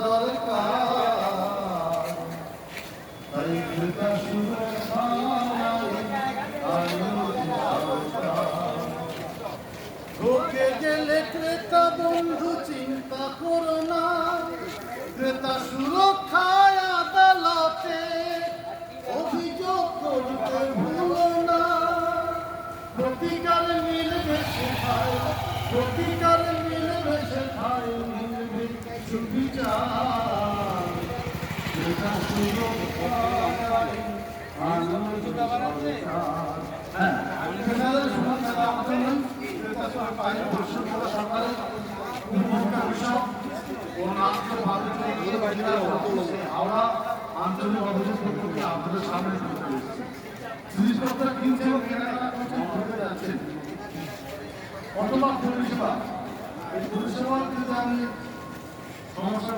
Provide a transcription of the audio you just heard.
দরকার, তাই ক্রেতা ঢোকে গেলে ক্রেতা বন্ধু চিন্তা করো না, ক্রেতা সুরক্ষায় আদালতে অভিযোগ করতে ভুলো না। প্রতিকার মিলবে সেখায়, প্রতিকার মিলবে সেখায়, মিলবে সুবিচার। ক্রেতা সুরক্ষায় আঞ্চলিক অভিযোগ আপনাদের সামনে জিনিসপত্র কিনছে এবং কেনাকাটা করছে, ঘুরতে যাচ্ছে অথবা পরিষেবা, এই পরিষেবা কিন্তু আমি সমস্যা